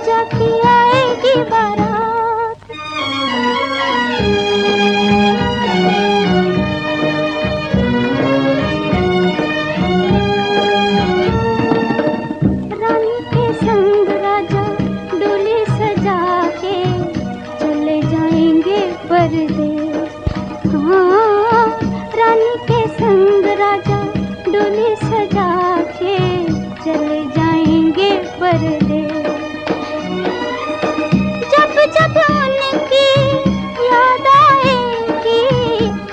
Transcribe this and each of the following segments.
राजा की आएगी बारात। रानी के संग राजा डोली सजा के चले जाएंगे परदेस। हाँ, रानी के संग राजा डोली सजा के चले जाएंगे परदेस। जब जब उनकी याद आएगी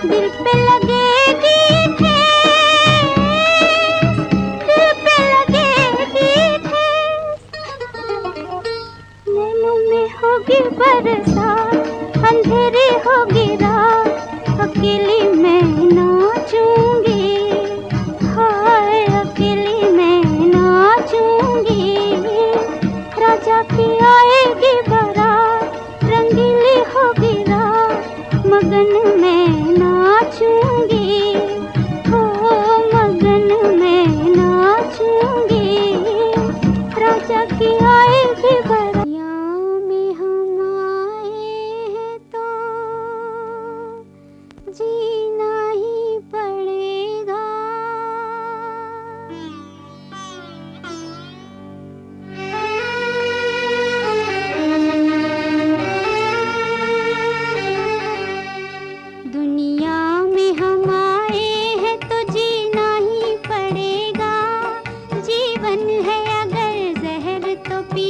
दिल पे लगेगी ठेस, दिल पे लगेगी ठेस। नैनों में होगी बरसात, अंधेरी होगी रात, अकेली मैं नाचूंगी। हाय अकेली मैं नाचूंगी। राजा की आएगी बारात, रंगीली होगी रात, मगन में नाचूंगी। हो मगन में नाचूंगी। राजा की आएगी बारात। में हम आए हैं तो जीना ही पड़ेगा। दुनिया में हम आए हैं तो जीना ही पड़ेगा। जीवन है अगर जहर तो पी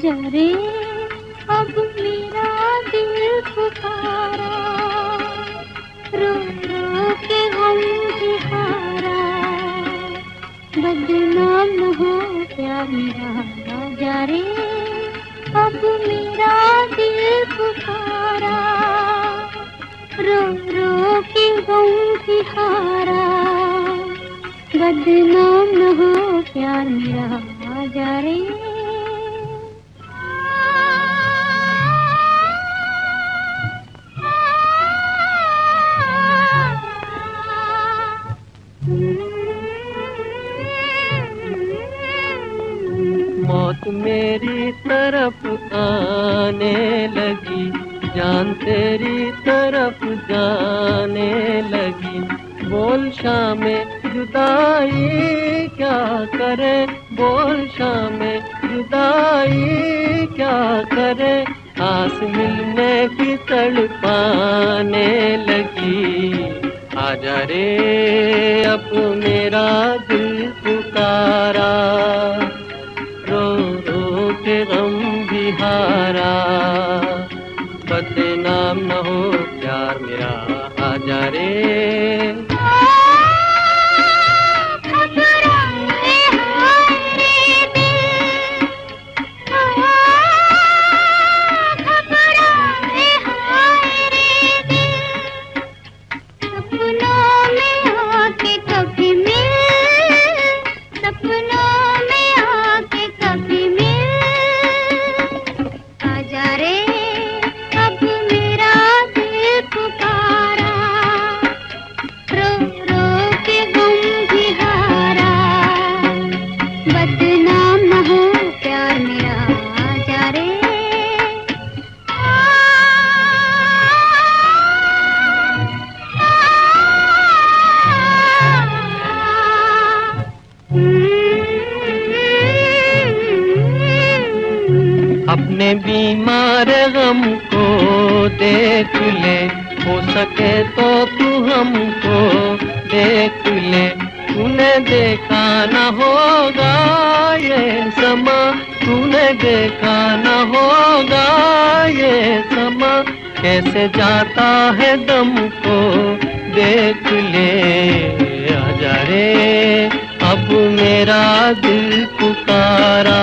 आजा रे अब मेरा दिल पुकारा, रो रो के गम की हारा, बदनाम न हो प्यार मेरा, आजा रे अब मेरा दिल पुकारा, रो रो के गम की हारा, बदनाम न हो प्यार मेरा, आजा रे। मौत मेरी तरफ आने लगी, जान तेरी तरफ जाने लगी, बोल शामे जुदाई क्या करे, बोल शामे जुदाई क्या करे, आस मिलने की तड़पाने लगी, आजा रे अब मेरा दिल पुकारा, रो रो के गम भी हारा, बदनाम न हो प्यार मेरा, आजा रे। अपने बीमार गम को देख ले, हो सके तो तू हमको देख ले, तूने देखा न होगा ये समा, तूने देखा न होगा ये समा, कैसे जाता है दम को देख ले, आजा रे अब मेरा दिल पुकारा,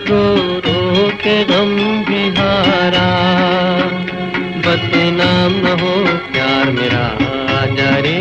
रो रो के गम भी हारा, बदनाम न हो प्यार मेरा, आजा रे।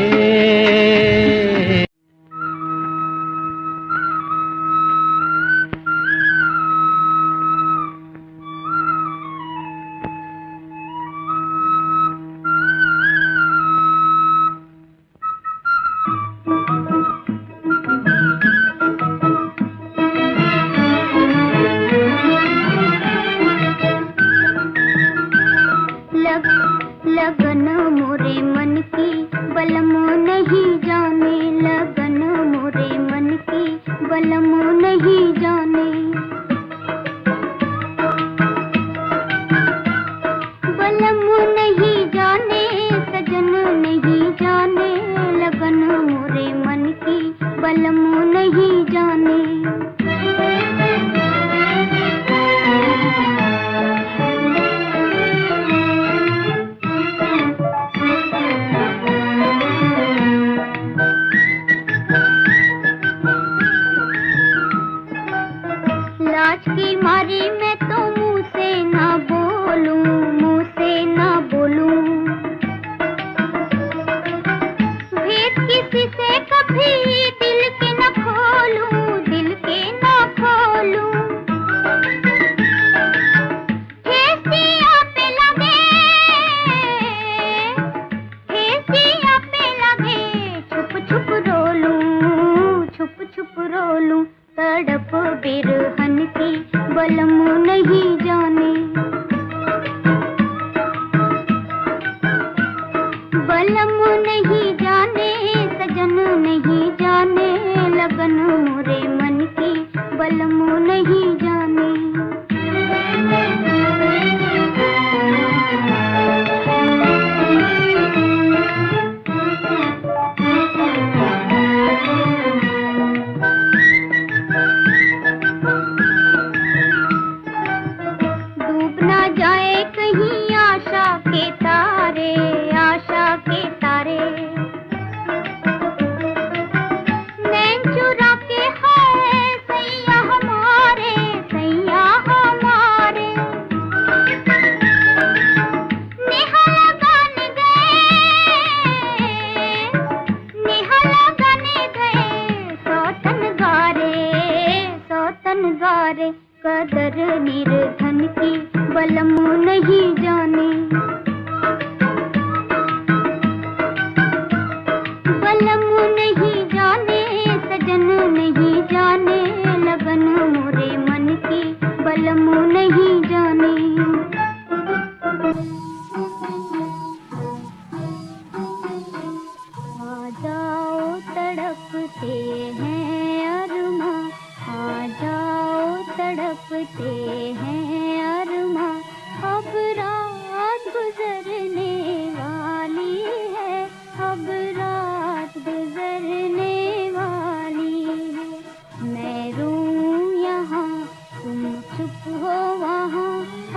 लगन मोरे मन की बलमो नहीं जाने, लगन मोरे मन की बलमो नहीं जाने, बलमो नहीं जाने, सजन नहीं जाने, लगन मोरे मन की बलमो नहीं जाने। लाज की मारी मैं तो मुंह से ना बोलूं, मुंह से ना बोलूं, भेद किसी से कभी दिल के ना खोलूं, दिल के ना खोलूं, ठेसिया पे लगे, ठेसिया पे लगे, छुप छुप रोलूं, छुप छुप रोलूं, तड़प बिरहन की बलमो नहीं जाने, बलमो नहीं जाने, सजन नहीं जाने, लगन मोरे मन की बलमो नहीं जाने। पुकारे, कदर निर्धन की बलम नहीं जाने, बलम नहीं जाने, सजन नहीं जाने, लगन मोरे मन की बलम नहीं जाने। आ जाओ तड़पते हैं अरमां, आ जाओ तड़पते हैं अरमां, अब रात गुजरने वाली है, अब रात गुजरने वाली है। मैं रोऊं यहाँ तुम चुप हो वहाँ,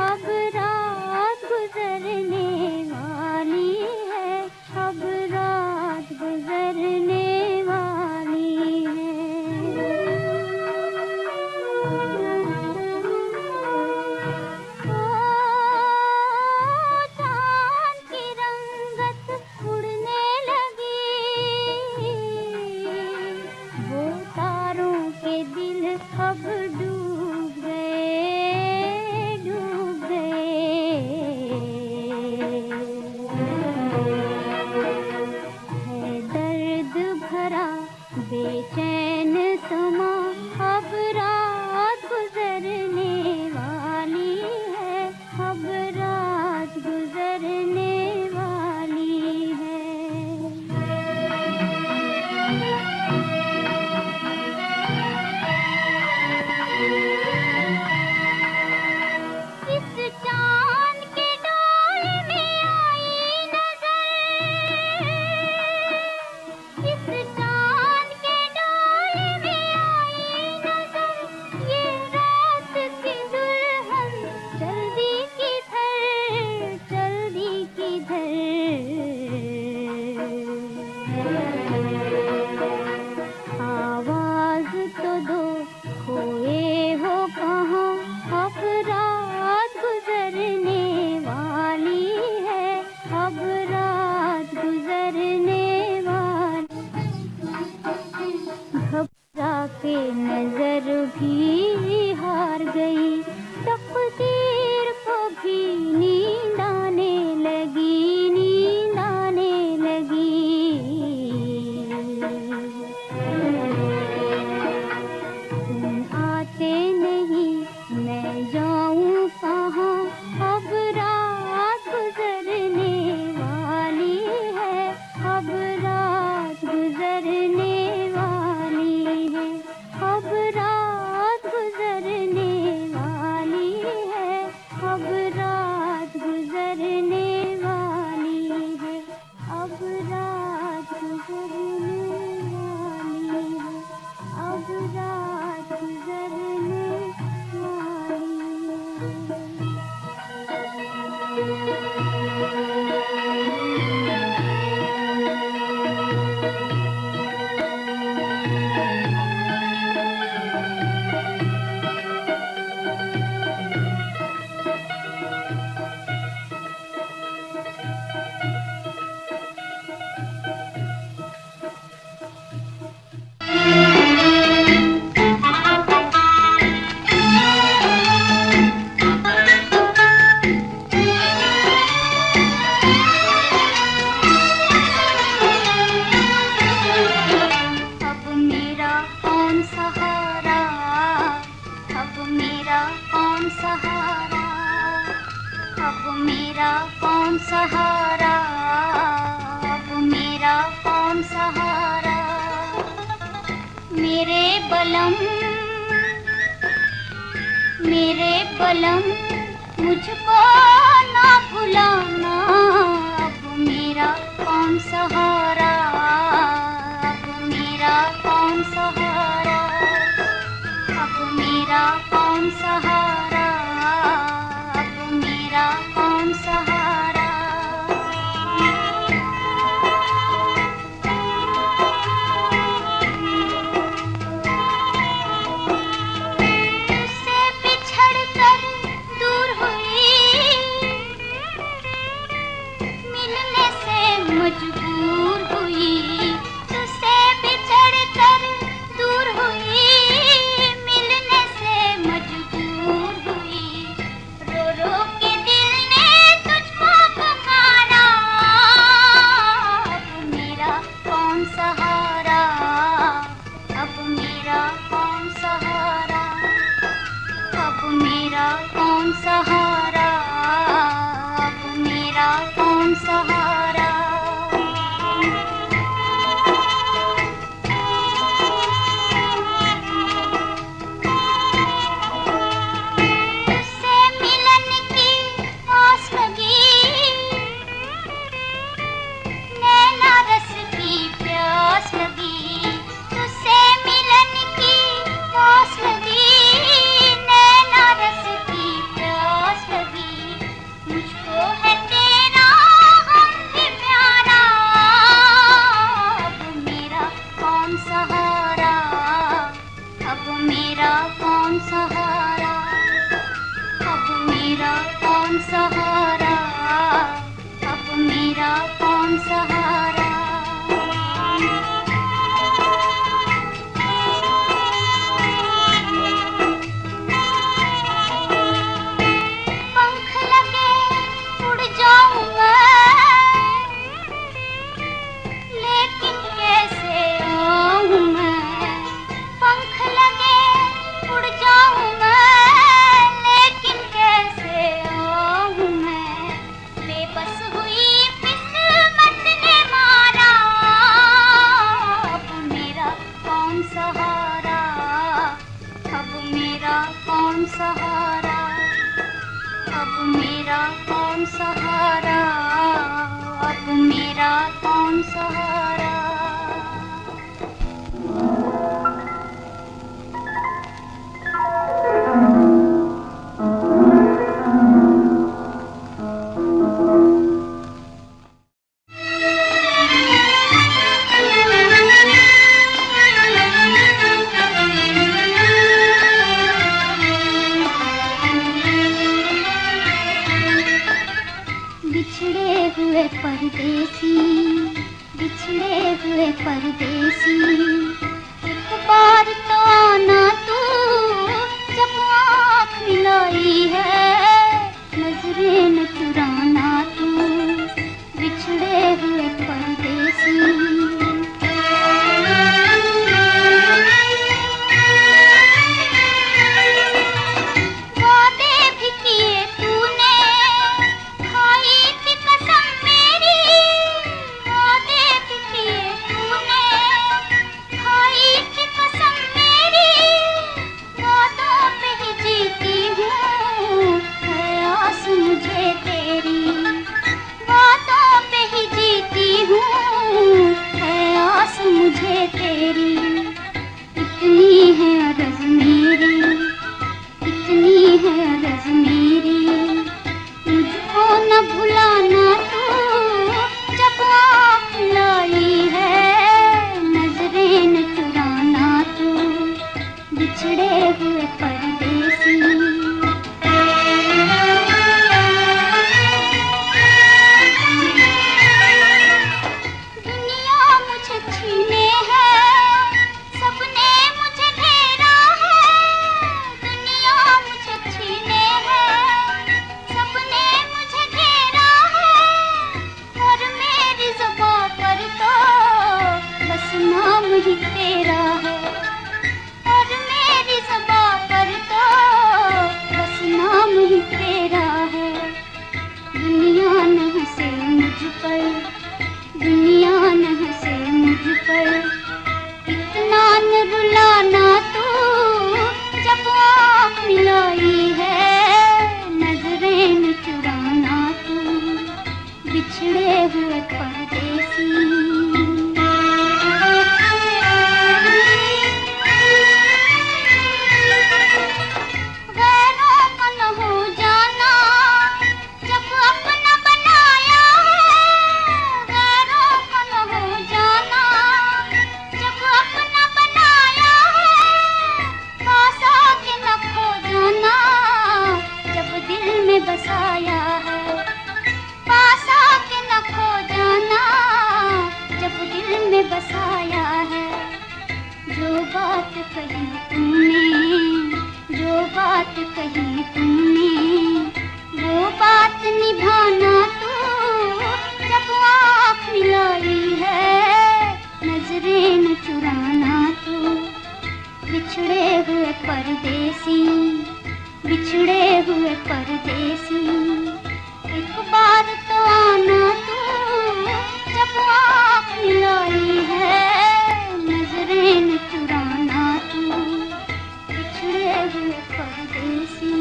अब रात गुजरने वाली है, अब रात गुजरने वाली है। चांद की रंगत उड़ने लगी, वो तारों के दिल अब डूब गए, डूब गए। है दर्द भरा बेचैन समा, अब रात गुजरने वाली है, अब रात गुजरने वाली है। इस चांद के डोल में आई नजर, इस चांद के डोल में आई नजर, ये रात की दुल्हन जल्दी किधर, जल्दी किधर। आवाज तो दो खोए हो कहाँ, अब रात गुजरने वाली है, अब रात गुजरने वाली। घबरा के नजर भी हार गई, तकदीर को भी नींद आने लगी, नींद आने लगी। तुम आते नहीं, मैं जाऊं कहाँ, अब रात गुजरने वाली है, अब रात गुजरने वाली है, अब रात गुजरने वाली है, अब रात गुजरने वाली है, अब रात गुजरने वाली है, अब रात गुजरने सहारा, अब मेरा कौन सहारा। मेरे बलम मुझको ना भुलाना, अब मेरा कौन सहारा, अब मेरा कौन सहारा, अब मेरा कौन सहारा, अब मेरा कौन सहारा। तुझसे बिछड़कर दूर हुई, मिलने से मजबूर हुई, तुझसे बिछड़कर कौन सहारा, अब मेरा कौन सहारा। तुझसे मिलन की आस लगी, नैना रस की प्यास लगी। तुझसे मिलन की आस लगी, नैना रस की प्यास लगी। मुझको है तेरा गम भी प्यारा, अब मेरा कौन सहारा, अब मेरा कौन सहारा, अब मेरा कौन सहारा, अब मेरा कौन सहारा। पंख लगे उड़ जाऊं मैं, लेकिन कैसे आऊं मैं। पंख लगे उड़ जाऊं मैं, लेकिन कैसे आऊं मैं। बेबस हुई किस्मत ने मारा, अब मेरा कौन सहारा, अब मेरा कौन सहारा, अब मेरा कौन सहारा, अब मेरा कौन सहारा। बिछड़े हुए परदेसी, बिछड़े हुए परदेसी, एक बार तो आना तू, जब आँख मिलाई है नजरें न चुराना तू। बिछड़े हुए परदेसी, वादे भी किए तूने, खाई थी कसम मेरी। वादे भी किए तूने, खाई थी कसम मेरी। वादों पे ही जीती हूँ, है आस मुझे तेरी। वादों पे ही जीती हूँ, है आस मुझे तेरी। इतनी है अर्ज़ मेरी, इतनी है अर्ज़ मेरी, मुझको न भुलाना तू, जब आँख लाई है नजरें न चुराना तू। बिछड़े हुए परदेसी, दुनिया मुझे छीने है, सबने मुझे घेरा है। दुनिया मुझे छीने है, सबने मुझे घेरा है। और मेरी ज़ुबां पर तो बस नाम ही तेरा है। और मेरी ज़ुबां पर तो बस नाम ही तेरा है। दुनिया न हंसे मुझ पर, दुनिया न हंसे मुझ पर, इतना न रुलाना तू, जब आँख मिलाई है नजरें न चुराना तू। बिछड़े हुए परदेसी, गैरों का न हो जाना, जब अपना बनाया है। गैरों का न हो जाना, जब अपना बनाया है। पास आके न खो जाना, जब दिल में बसाया है। पास आके न खो जाना, जब दिल में बसाया है। जो बात कही तुमने, जो बात कही तुमने, वो बात निभाना तू, जब आँख मिलाई है नजरें न चुराना तू। बिछड़े हुए परदेसी, बिछड़े हुए परदेसी। एक बार तो आना तू, जब आँख मिलाई है नजरें न चुराना तू, बिछड़े हुए परदेसी।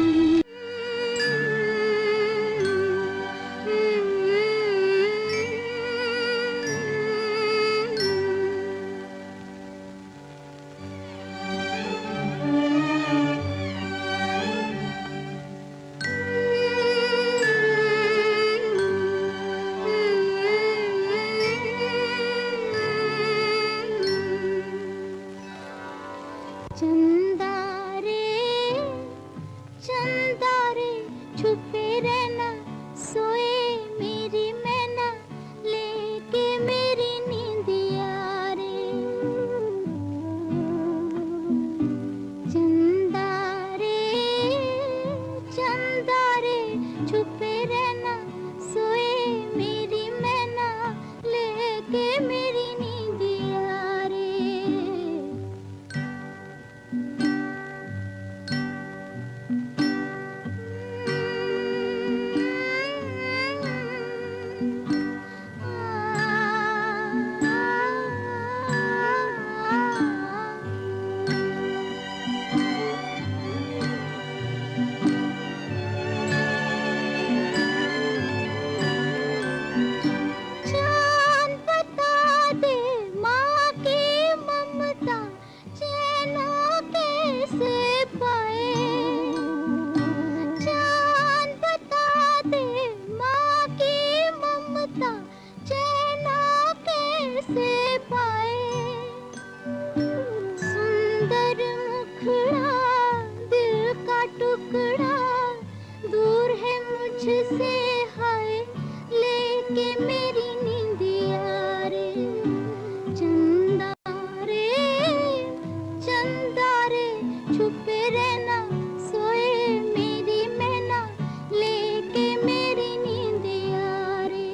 चंदा रे छुपे रहना, सोए मेरी मैना, लेके मेरी नींदिया रे। चंदा रे छुपे रहना, सोए मेरी मैना, लेके मेरी नींदिया रे। चांद बता दे माँ की ममता, चैना कैसे पाए। चांद बता दे माँ की ममता, चैना कैसे पाए। सुंदर मुखड़ा दिल का टुकड़ा, दूर है मुझसे हाय, लेके मेरी नींदिया रे। चंदा रे छुपे रहना, सोए मेरी मैना, लेके मेरी नींदिया रे।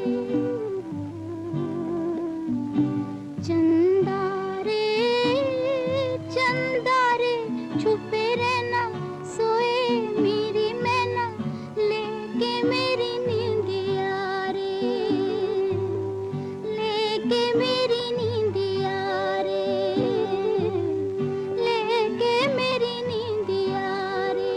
चंदा रे छुपे रहना, सोए मेरी मैना, लेके मेरी नींदिया रे, लेके मेरी नींदिया रे, लेके मेरी नींदिया रे।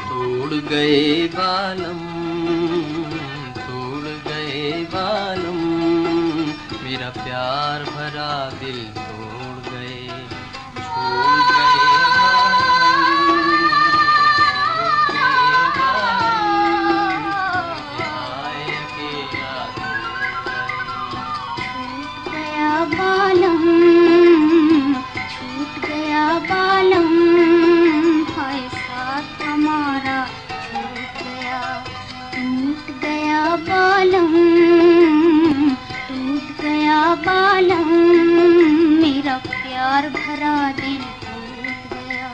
तोड़ गए बालम, तोड़ गए बालम, मेरा प्यार भरा दिल तोड़ गए, छोड़ गए बालम, छूट गया बालम, हाय साथ हमारा छूट गया, टूट गया बालम, टूट गया बालम, मेरा प्यार भरा दिल टूट गया।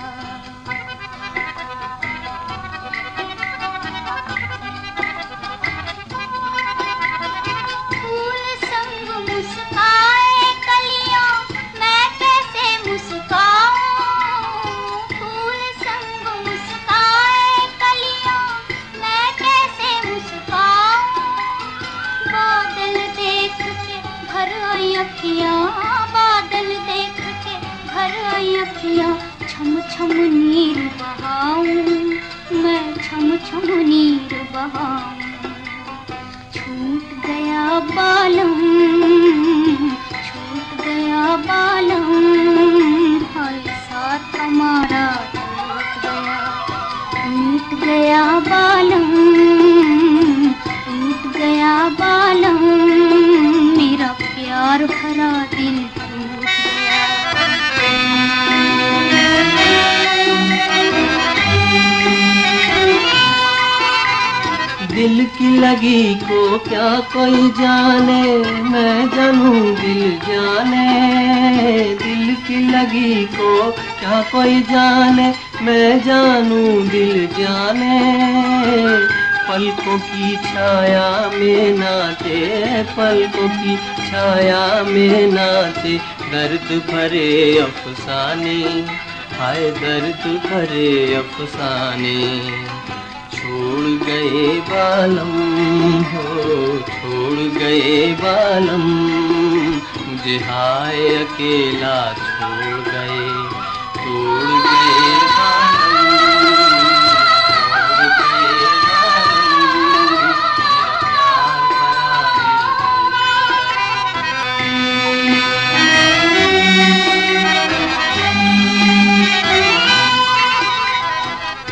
फूल संग मुस्काए कलियों, मैं कैसे मुस्काऊं। फूल संग मुस्काए कलियों, मैं कैसे मुस्काऊं। बादल देख के भर आई अखियां, बादल देख के छम नीर बहाऊं, मैं छम छम नीर बहाऊं। छूट गया बालम, छूट गया बालम, हाय साथ हमारा टूट गया बालम, टूट गया बालम, मेरा प्यार भरा दिल टूट दिल की लगी को क्या कोई जाने, मैं जानूं दिल जाने। दिल की लगी को क्या कोई जाने, मैं जानूं दिल जाने। पलकों की छाया में नाचे, पलकों की छाया में नाचे, दर्द भरे अफसाने, हाय दर्द भरे अफसाने। छोड़ गए बालम हो, छोड़ गए बालम, मुझे हाय अकेला छोड़ गए, छोड़ गए बालम, छोड़ गए बालम,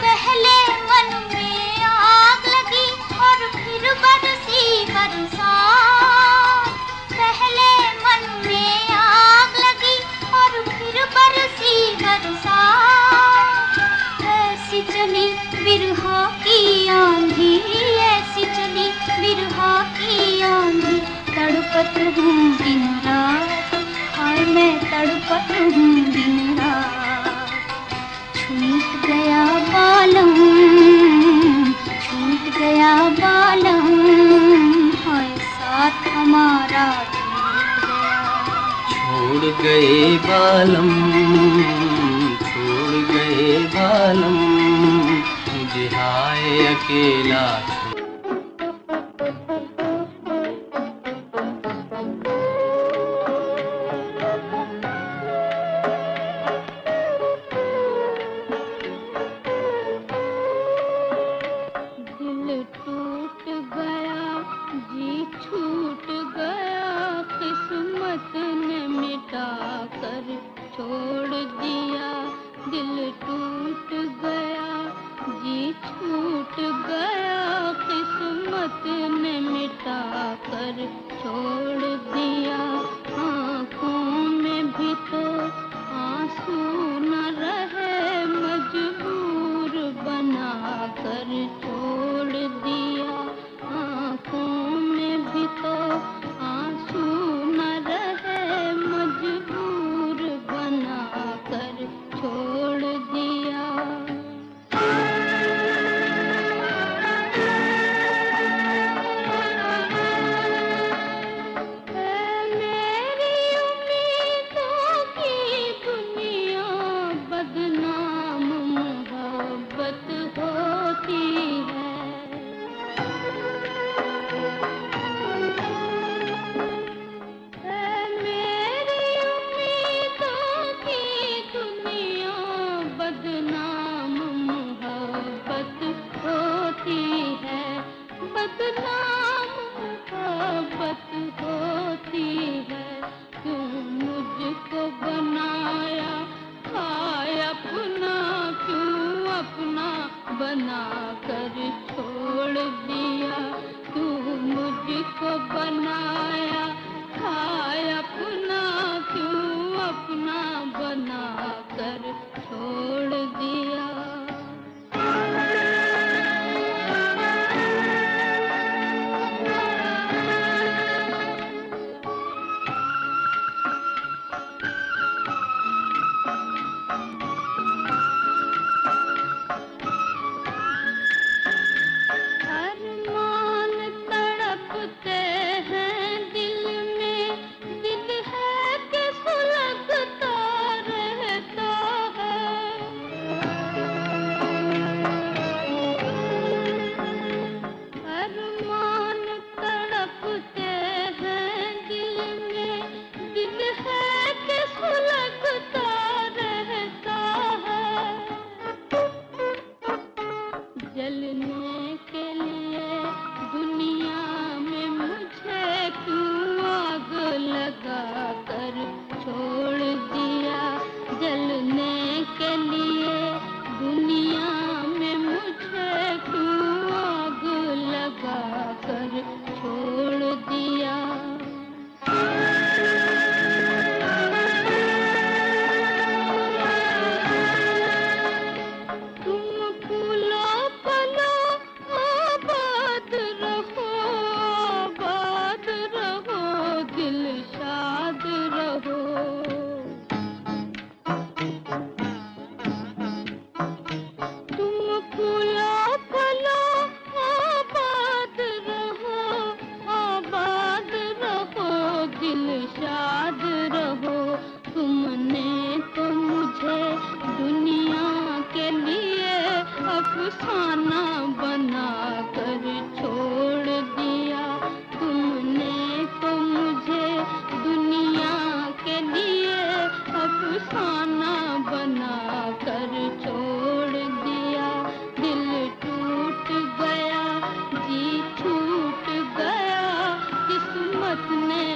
पहले मन में आग लगी और फिर बरसी बरसात। पहले मन में आग लगी और फिर बरसी बरसात। ऐसी चली बिरहा की आंधी, ऐसी चली बिरहा की आंधी, तड़पत हूँ दिन रात, हाय मैं तड़पत हूँ दिन रात। छूट गया बालम, छूट गया बालम, हाय साथ हमारा टूट गया। छोड़ गए बालम, छोड़ गए बालम, मुझे हाय अकेला दिल टूट गया, जी छूट गया, किस्मत ने मिटा कर छोड़ दिया। दिल टूट गया, जी छूट गया, किस्मत ने मिटा कर छोड़ दिया। आँखों में भी तो आंसू न रहे, मजबूर बना कर छोड़ दिया। आँखों में भी तो आंसू न रहे, मजबूर बना कर छोड़ दिया। अफसाना बना कर छोड़ दिया तुमने तो मुझे दुनिया के लिए अफसाना बना कर छोड़ दिया दिल टूट गया जी छूट गया किस्मत ने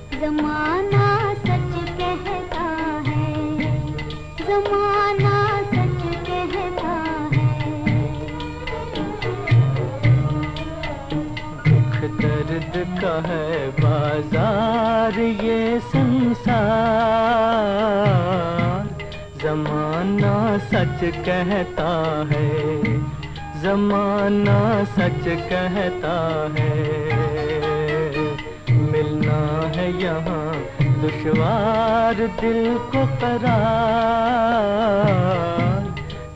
ज़माना सच कहता है ज़माना सच कहता है दुख दर्द का है बाजार ये संसार ज़माना सच कहता है ज़माना सच कहता है मिलना है यहाँ दुश्वार दिल को करार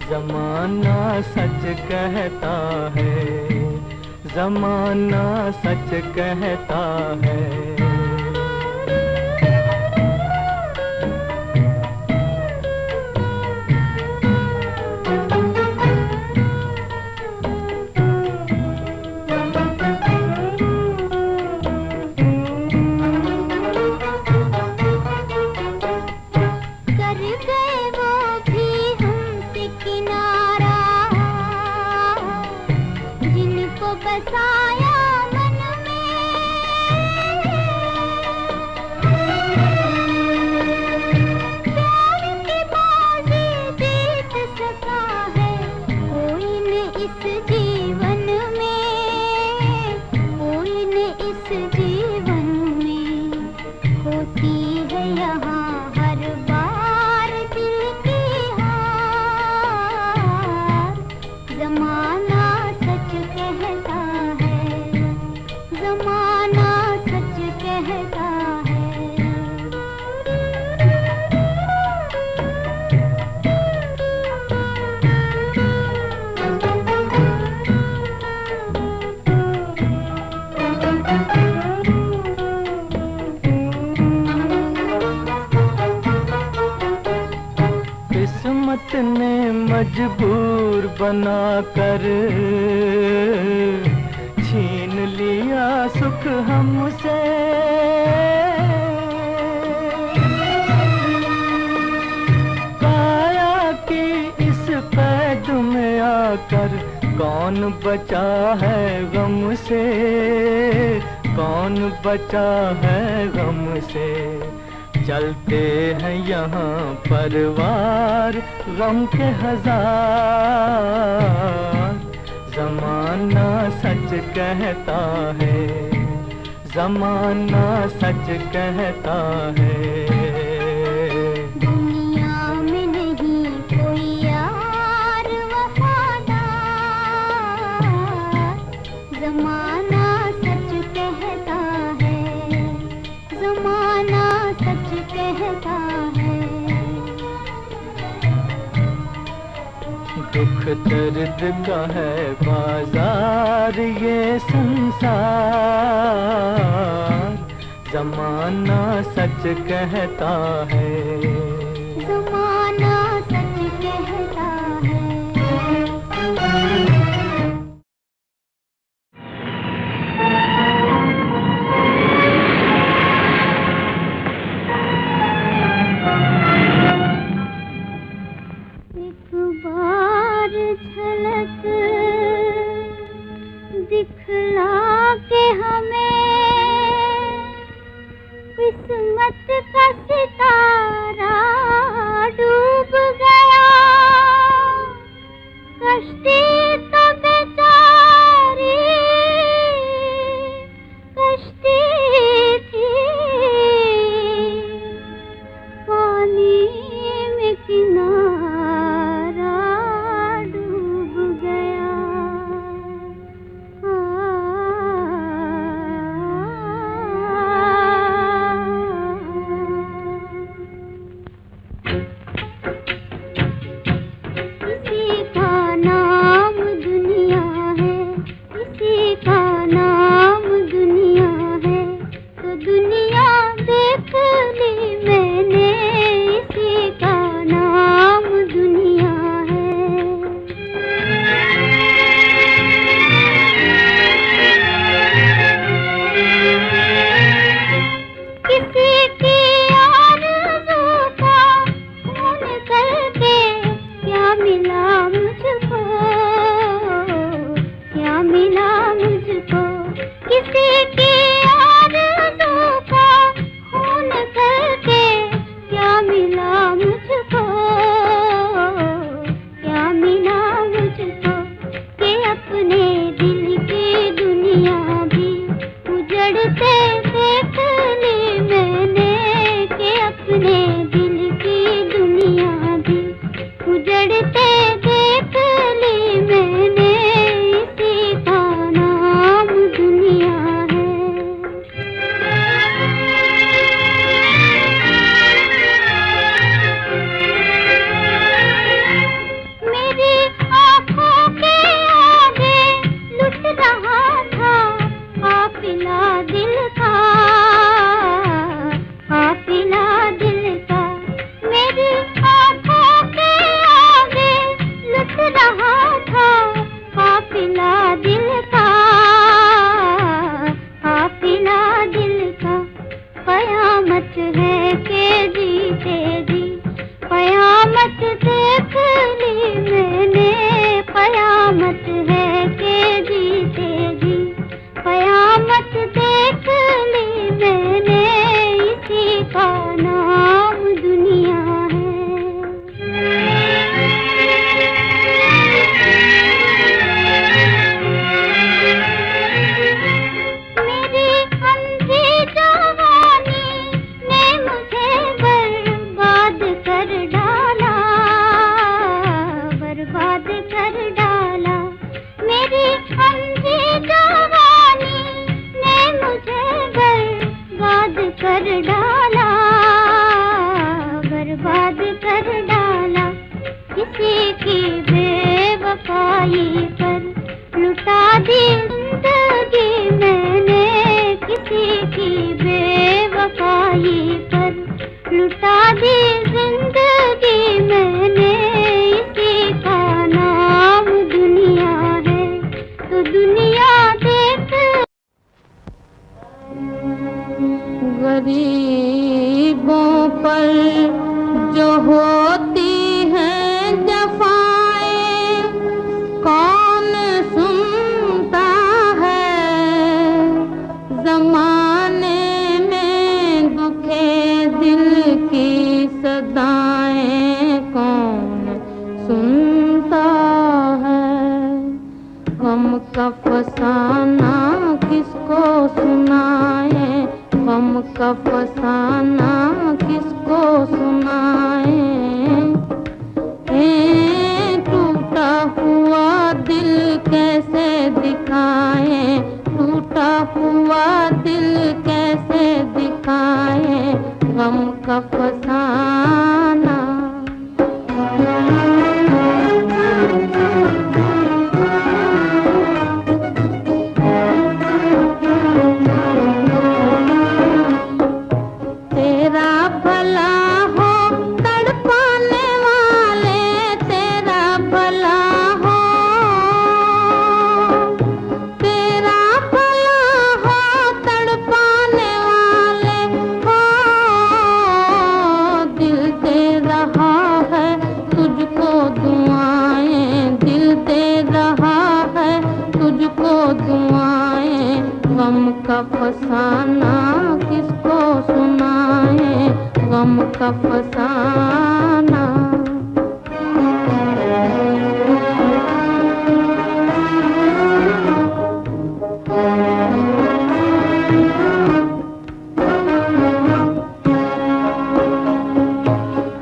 ज़माना सच कहता है ज़माना सच कहता है बसाया मन में प्यार की बाजी जीत सका है कोई न इस जीवन में कोई न इस जीवन में होती है यहाँ हर बार दिल की हार ज़माना सच कहता ज़माना सच कहता है किस्मत ने मजबूर बनाकर छीन लिया सुख हमसे काया की इस कैद में आकर कौन बचा है गम से कौन बचा है गम से चलते हैं यहाँ परिवार गम के हजार ज़माना सच कहता है ज़माना सच कहता है दुनिया में नहीं कोई यार वफादार ज़माना सच कहता है ज़माना सच कहता है दुख दर्द का है बाजार ये संसार ज़माना सच कहता है ज़माना सच कहता है एक बार किस्मत का सितारा डूब गया, कश्ती तो बेचारी कश्ती थी, पानी में किनारा डूब गया। किसी का नाम दुनिया है, किसी का नाम दुनिया है, तो दुनिया देख ली मैंने, इसी का नाम दुनिया है। किसी की आरज़ू का खून करके क्या मिला मुझको, क्या मिला मुझको। किसी की आरज़ू का खून करके क्या मिला मुझको, क्या मिला मुझको। कि अपने दिल की दुनिया भी उजड़ते देख ली मैंने, कि अपने दिल की दुनिया भी उजड़ते देख ली मैंने, इसी का नाम दुनिया है। मेरी आँखों के आगे लुट रहा था काफिला दिल का, काफिला दिल का। मेरी आँखों के आगे लुट रहा था काफिला दिल का, काफिला दिल का। कयामत है के जीते जी कयामत देख ली मैंने, कयामत है के जीते जी कयामत देख ली मैंने, इसी का नाम दुनिया मेरी अंधी जवानी ने मुझे बर्बाद कर डाला, बर्बाद कर डाला। मेरी अंधी जवानी ने मुझे बर्बाद कर डाला, बर्बाद कर डाला। किसी की बेवफाई पर लुटा दी जिंदगी मैंने, किसी की बेवफाई पर लुटा दी जिंदगी मैंने, इसी का नाम दुनिया है, तो दुनिया देख। गरीबों पर जो होती हैं जफाएं, कौन सुनता है। ज़माने में दुखे दिल की सदाएं, कौन सुनता है। गम का फसाना किसको सुनाए, गम का फसाना किसको सुनाए। टूटा हुआ दिल कैसे दिखाए, टूटा हुआ दिल कैसे दिखाए, गम का फसाना। तेरा भला हो तड़पाने वाले, तेरा भला हो, तेरा भला हो तड़पाने वाले हो। दिल दे रहा है तुझको दुआएं, दिल दे रहा है तुझको दुआएं। गम का फसाना किसको सुना फसाना।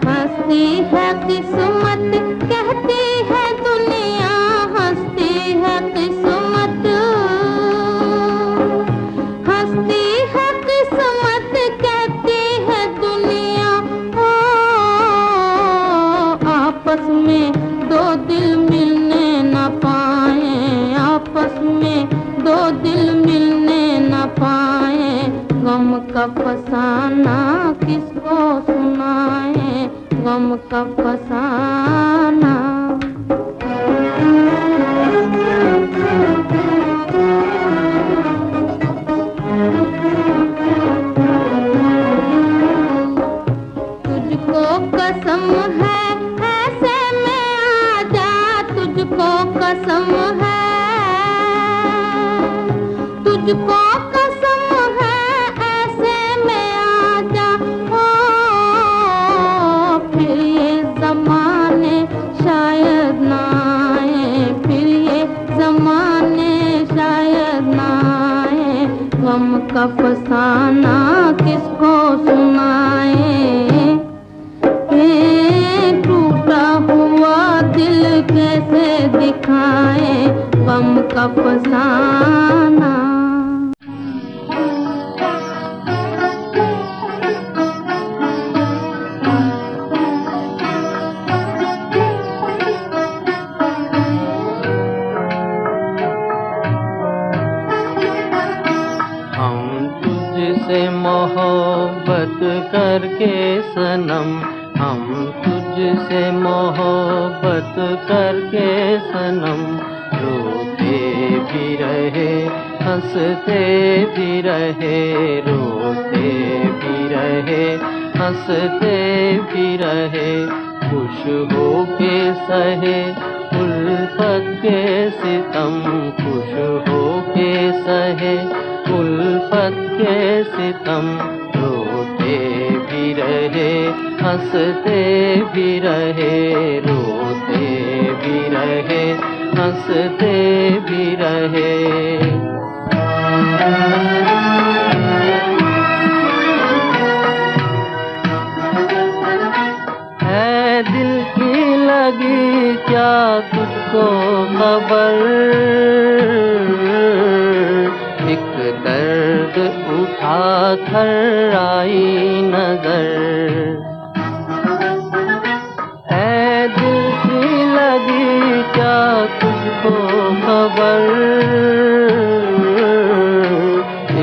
हंसती है किस्मत कहती है दुनिया, हंसती है किस्मत, हंसती है किस्मत कहती है दुनिया। ओ आपस में दो दिल मिलने न पाए, आपस में दो दिल मिलने न पाए, गम का फसाना किसको सुनाए, गम का फसाना। तुझको कसम है ऐसे में आ जा, तुझको कसम है, तुझको कसम है ऐसे में आ जा। ओ फिर ये जमाने शायद ना आए, फिर ये जमाने शायद ना आए, गम का फसाना किसको सुनाए। टूटा हुआ दिल कैसे दिखाए, गम का फसाना। हम तुझसे मोहब्बत करके सनम, हम तुझसे मोहब्बत करके सनम, रोते भी रहे हंसते भी रहे, रोते भी रहे हंसते भी रहे, खुश होके सहे उल्फत के सितम, खुश होके सहे उल्फत के सितम, रोते भी रहे हंसते भी रहे, रोते भी रहे हंसते भी रहे। है दिल की लगी क्या तुझको खबर, एक दर्द उठा कर आई नजर, है दिल की लगी क्या तुझको खबर,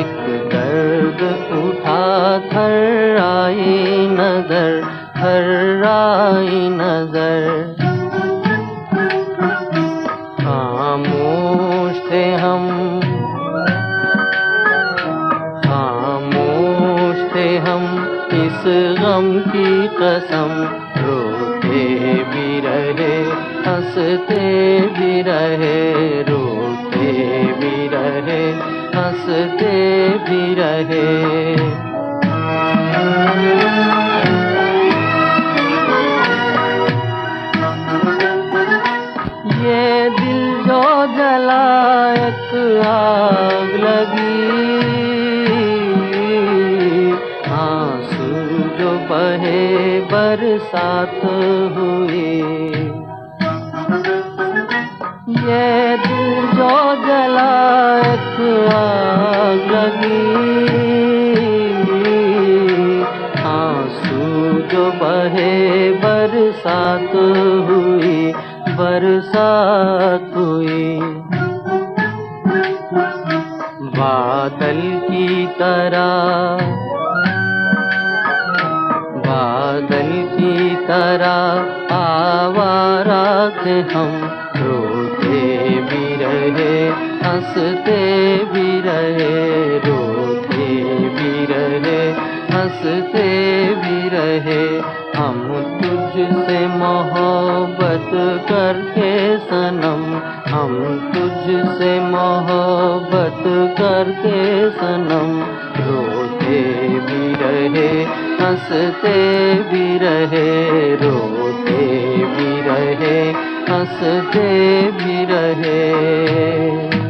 एक दर्द उठा कर आई नजर, कर आई नजर। खामोश थे हम, खामोश थे हम इस गम की कसम, रोते भी रहे हंसते भी रहे, रोते भी रहे हंसते भी रहे। ये दिल जो जला एक आग लगी, आंसू जो बहे बरसात हुई, ये दिल जो जला एक आग लगी, आंसू जो बहे बरसात हुई, बरसात हुई। बादल की तरह, बादल की तरह आवारा थे हम, रोते भी रहे हंसते भी रहे, रोते भी रहे हंसते भी रहे। हम तुझसे मोहब्बत करके सनम, हम तुझसे मोहब्बत करके सनम, रोते भी रहे रहे, हंसते भी रहे, रोते भी रहे, हंसते भी रहे।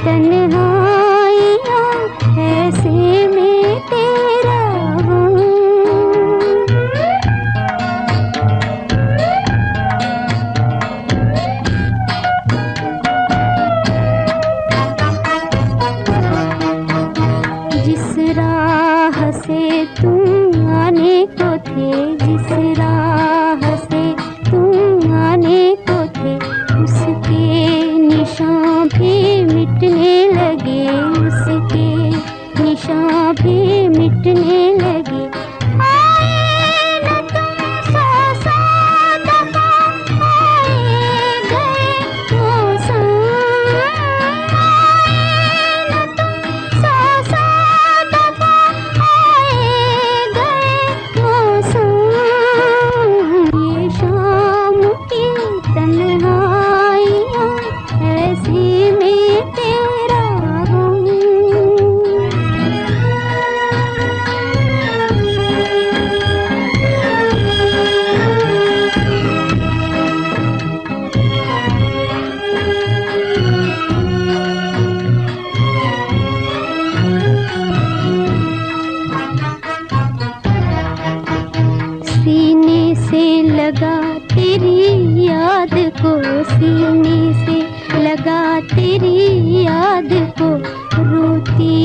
तन्हाइयाँ ऐसे में तेरा गम। जिस राह से तुम आने को थे, जिस राह से तुम आने को थे, उसके निशान भी मिटने लगे, उसके निशान भी मिटने लगे। आए न तुम सौ दफा, आए गए मौसम, आए न तुम सौ दफा, आए गए मौसम। ये शाम की तन्हाइयाँ ऐसी में तेरा गम। सीने से लगा तेरी याद को, सीने से लगा तेरी याद को, रोती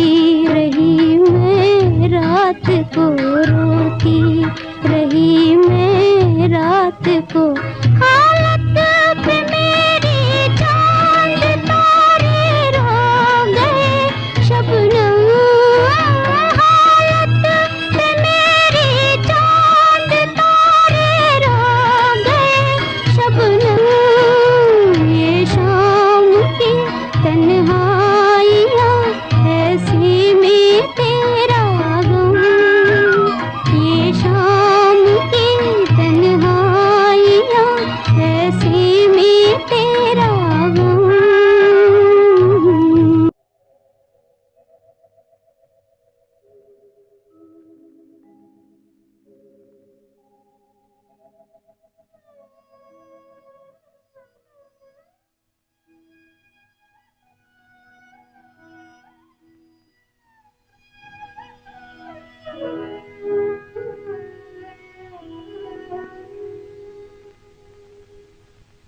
रही मैं रात को, रोती रही मैं रात को। हालत पे मेरी चांद तारे रो गए शबनम, हालत पे मेरी चांद तारे रो गए शबनम। ये शाम की तन्हाइयाँ ऐसी में तेरा गम। ये शाम की तन्हाइयाँ ऐसी में तेरा गम।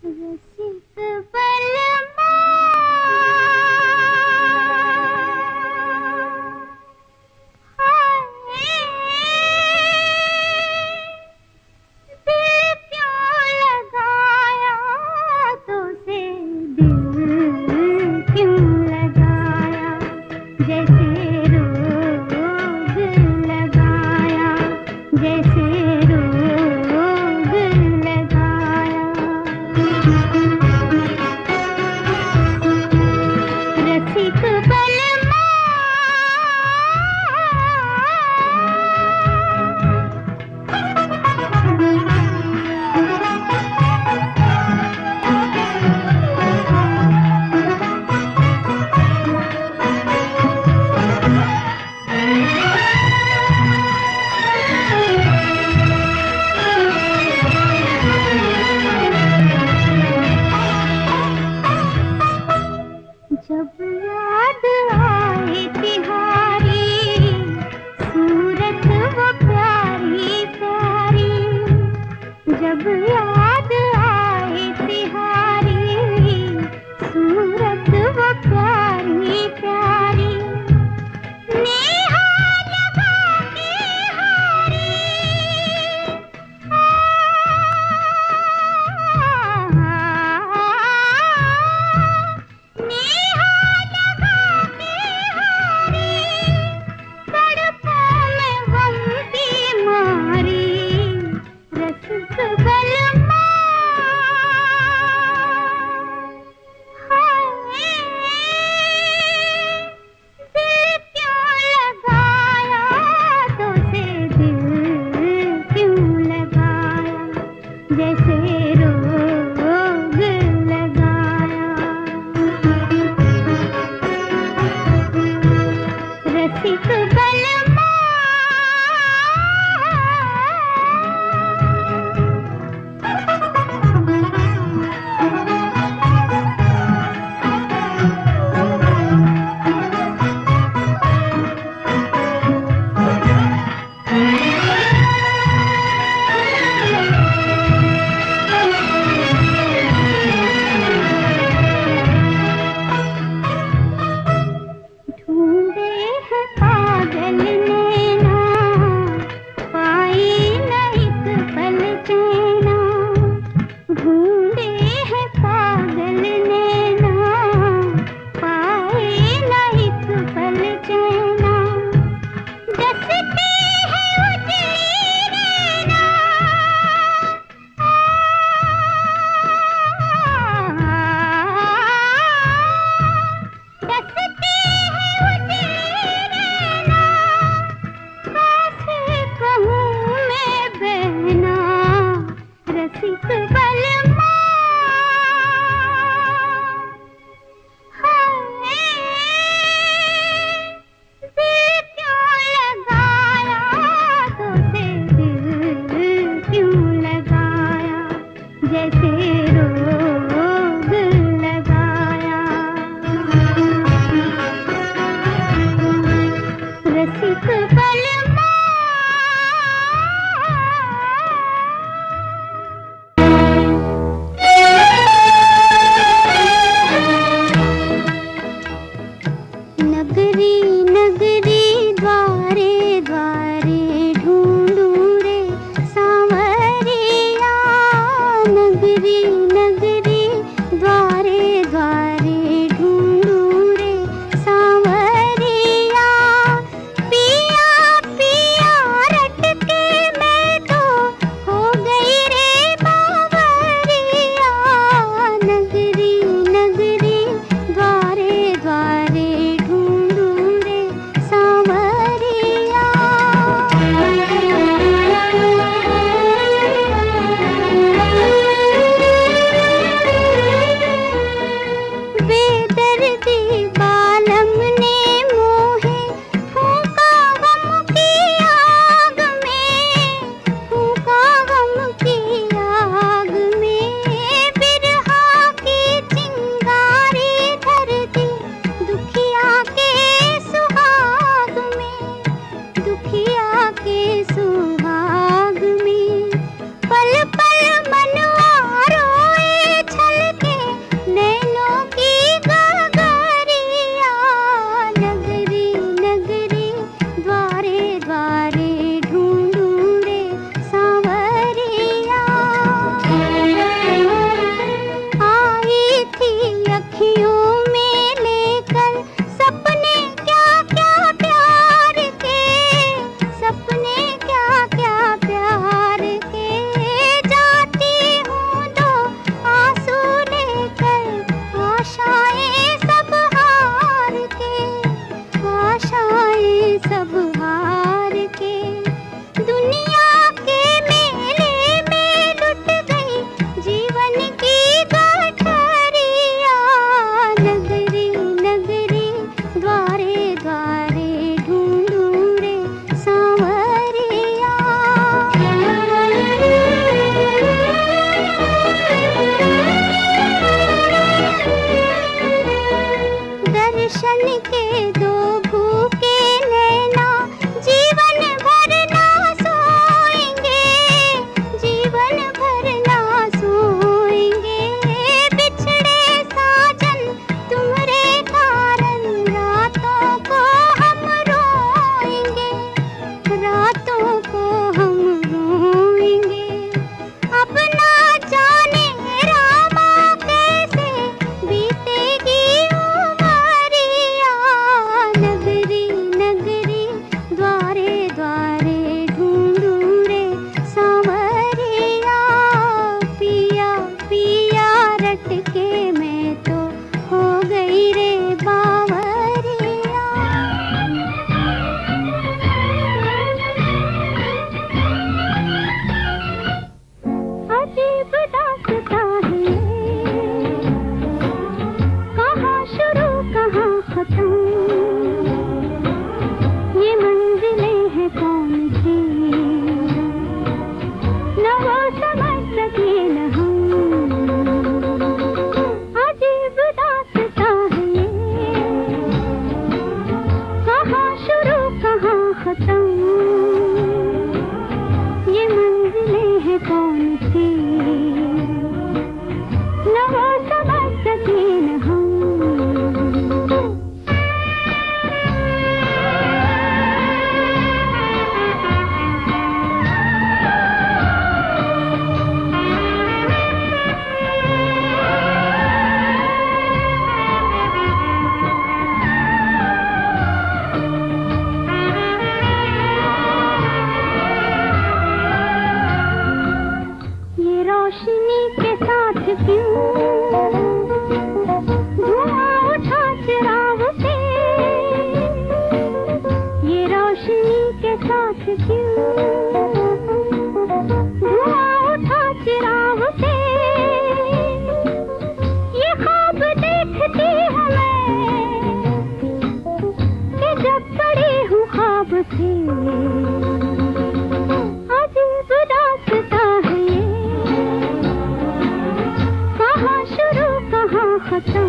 रसिक बलमा दिल क्यों लगाया तुझे, दिल क्यों लगाया, जैसे रोग लगाया, जैसे रोग लगाया। रसिक बलमा जब याद आए तिहारी सूरत वो प्यारी प्यारी, जब याद आए तिहारी सूरत वो प्यारी प्यारी। नेहा लगा के हारी, नेहा गुलशन के दो भूखे नैना जीवन भर ना सोएंगे, जीवन भर ना सोएंगे। बिछड़े साजन तुम्हारे कारण रातों को हम रोएंगे, रातों को हम रोएंगे। अब ना जाने रामा कैसे बीतेगी उमरिया। नगरी नगरी द्वारे द्वारे ढूंढूं रे सांवरिया। पिया पिया रट के मैं तो हो गई रे बावरिया। अजीब दास्तां है, कहाँ शुरू कहाँ खत्म, ये मंजिलें हैं कौन सी, न वो समझ सके न हम। अजीब दास्तां है ये, कहाँ शुरू कहाँ खत्म, ये मंजिलें हैं कौन सी, न वो समझ सके न हम। ये रोशनी के साथ क्यों धुआं उठा चिराग से, ये रोशनी के साथ क्यों धुआं उठा चिराग से। ये ख्वाब देखती हूँ मैं कि जब पड़ी हूँ ख्वाब से। अजीब दास्तां है ये, कहाँ शुरू कहाँ खत्म,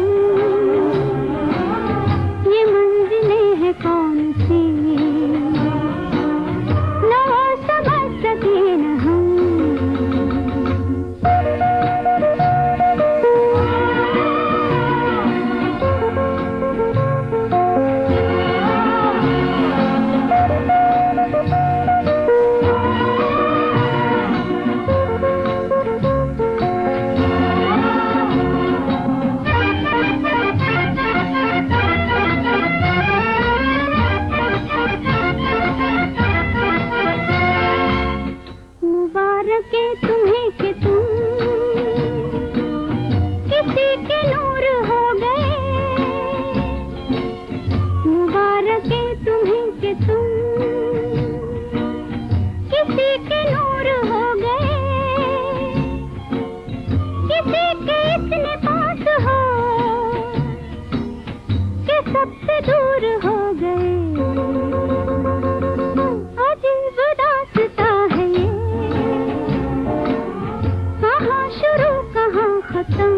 ये मंजिलें हैं कौन सी, न वो समझ सके न हम। मुबारक है तुम्हें कि तुम किसी के नूर हो गए। मुबारक है तुम्हें कि तुम किसी के नूर हो गए। किसी के इतने पास हो कि सबसे दूर हो गए। अजीब दास्तां है ये, कहाँ शुरू कहाँ खत्म,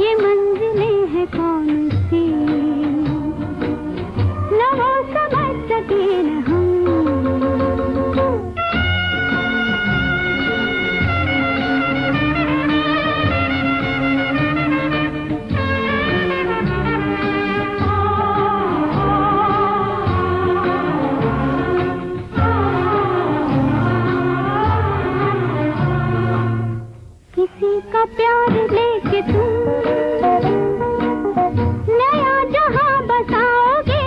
ये मंजिलें हैं कौन सी, न वो समझ सके न हम। किसी का प्यार लेके तुम नया जहां बसाओगे।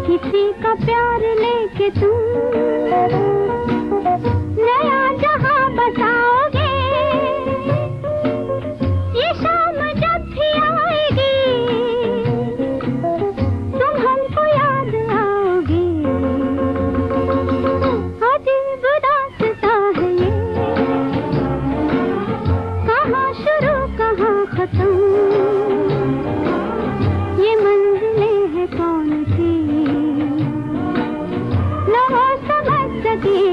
किसी का प्यार लेके तुम नया जहां बसाओगे। ये शाम जब भी आएगी तुम हमको याद आओगे। अजीब दास्तां है ये, कहाँ शुरू कहाँ खत्म, ये मंजिलें हैं कौन सी, न वो समझ सके